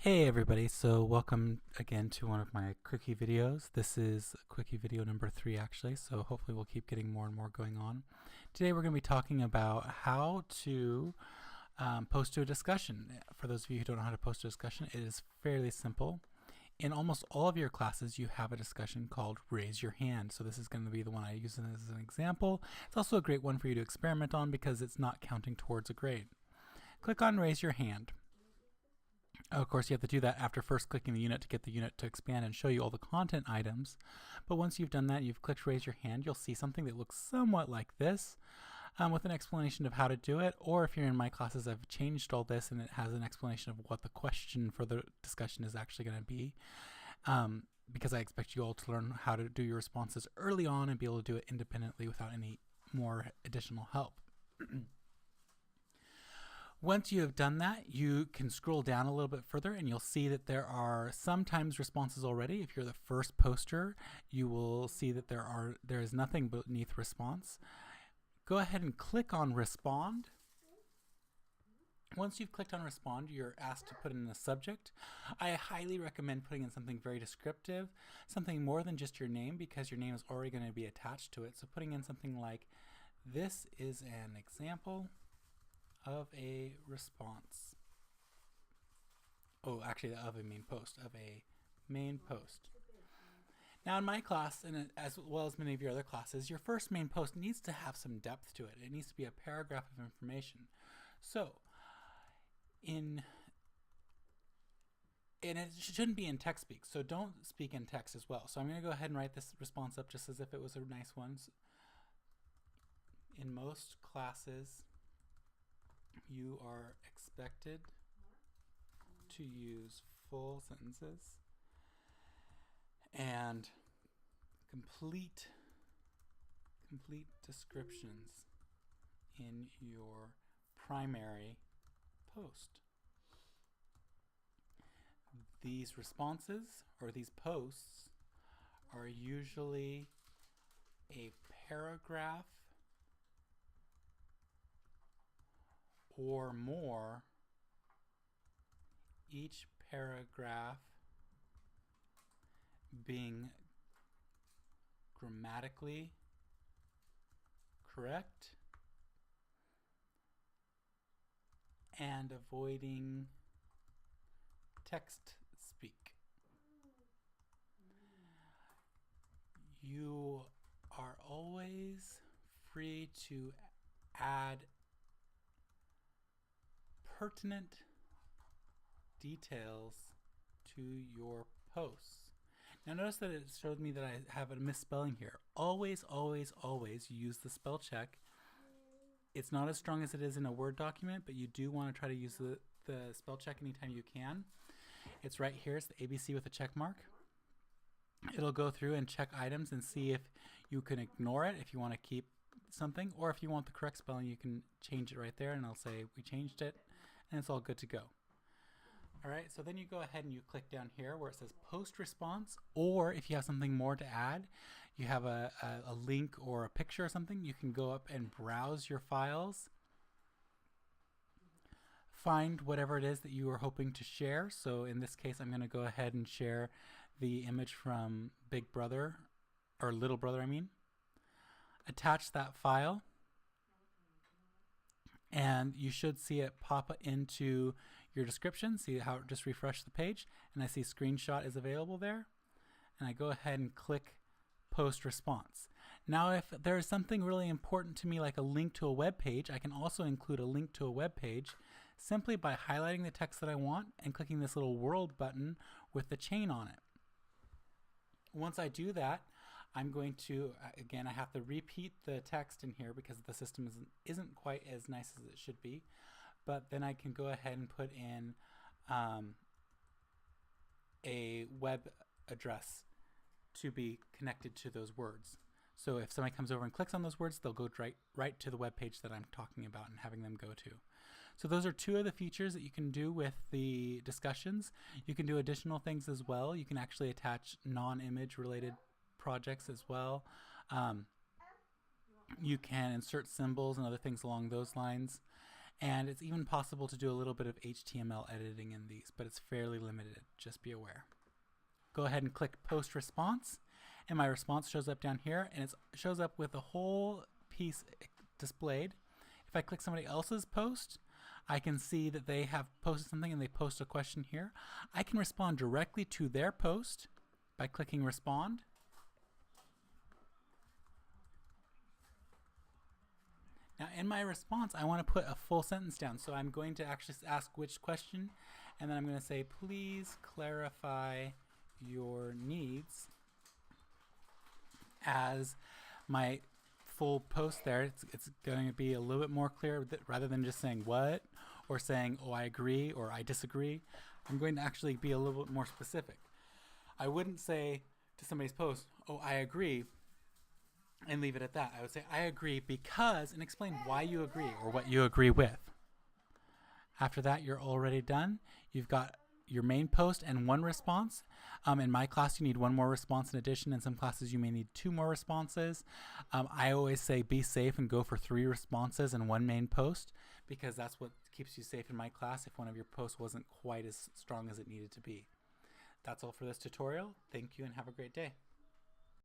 Hey everybody, so welcome again to one of my quickie videos. This is quickie video number 3 actually, so hopefully we'll keep getting more and more going on. Today we're going to be talking about how to post to a discussion. For those of you who don't know how to post to a discussion, it is fairly simple. In almost all of your classes you have a discussion called Raise Your Hand, so this is going to be the one I use as an example. It's also a great one for you to experiment on because it's not counting towards a grade. Click on Raise Your Hand. Of course, you have to do that after first clicking the unit to get the unit to expand and show you all the content items. But once you've done that, you've clicked Raise Your Hand, you'll see something that looks somewhat like this with an explanation of how to do it. Or if you're in my classes, I've changed all this and it has an explanation of what the question for the discussion is actually going to be. Because I expect you all to learn how to do your responses early on and be able to do it independently without any more additional help. Once you have done that, you can scroll down a little bit further and you'll see that there are sometimes responses already. If you're the first poster, you will see that there is nothing beneath response. Go ahead and click on respond. Once you've clicked on respond, you're asked to put in a subject. I highly recommend putting in something very descriptive, something more than just your name, because your name is already going to be attached to it. So putting in something like, "This is an example of a response." Oh, actually, of a main post, of a main post. Now in my class, and as well as many of your other classes, your first main post needs to have some depth to it. It needs to be a paragraph of information. So, and it shouldn't be in text speak, so don't speak in text as well. So I'm going to go ahead and write this response up just as if it was a nice one. In most classes, you are expected to use full sentences and complete descriptions in your primary post. These responses or these posts are usually a paragraph or more, each paragraph being grammatically correct and avoiding text speak. You are always free to add pertinent details to your posts. Now notice that it showed me that I have a misspelling here. Always, always, always use the spell check. It's not as strong as it is in a Word document, but you do want to try to use the spell check anytime you can. It's right here. It's the ABC with a check mark. It'll go through and check items and see if you can ignore it if you want to keep something, or if you want the correct spelling, you can change it right there and it'll say we changed it, and it's all good to go. Alright, so then you go ahead and you click down here where it says post response, or if you have something more to add, you have a link or a picture or something, you can go up and browse your files, find whatever it is that you are hoping to share. So in this case, I'm going to go ahead and share the image from Big Brother, or Little Brother I mean. Attach that file, and you should see it pop into your description. See how it just refresh the page, and I see screenshot is available there, and I go ahead and click post response. Now if there is something really important to me like a link to a web page, I can also include a link to a web page simply by highlighting the text that I want and clicking this little world button with the chain on it. Once I do that, I'm going to, again, I have to repeat the text in here because the system isn't quite as nice as it should be, but then I can go ahead and put in a web address to be connected to those words. So if somebody comes over and clicks on those words, they'll go right to the web page that I'm talking about and having them go to. So those are two of the features that you can do with the discussions. You can do additional things as well. You can actually attach non-image related projects as well. You can insert symbols and other things along those lines. And it's even possible to do a little bit of HTML editing in these, but it's fairly limited. Just be aware. Go ahead and click Post Response, and my response shows up down here, and it shows up with a whole piece displayed. If I click somebody else's post, I can see that they have posted something and they post a question here. I can respond directly to their post by clicking Respond. Now in my response, I want to put a full sentence down. So I'm going to actually ask which question, and then I'm going to say, please clarify your needs as my full post there. It's going to be a little bit more clear rather than just saying what or saying, oh, I agree or I disagree. I'm going to actually be a little bit more specific. I wouldn't say to somebody's post, oh, I agree, and leave it at that. I would say, I agree because, and explain why you agree or what you agree with. After that, you're already done. You've got your main post and one response. In my class, you need one more response in addition. In some classes, you may need 2 more responses. I always say be safe and go for 3 responses and 1 main post, because that's what keeps you safe in my class if one of your posts wasn't quite as strong as it needed to be. That's all for this tutorial. Thank you and have a great day.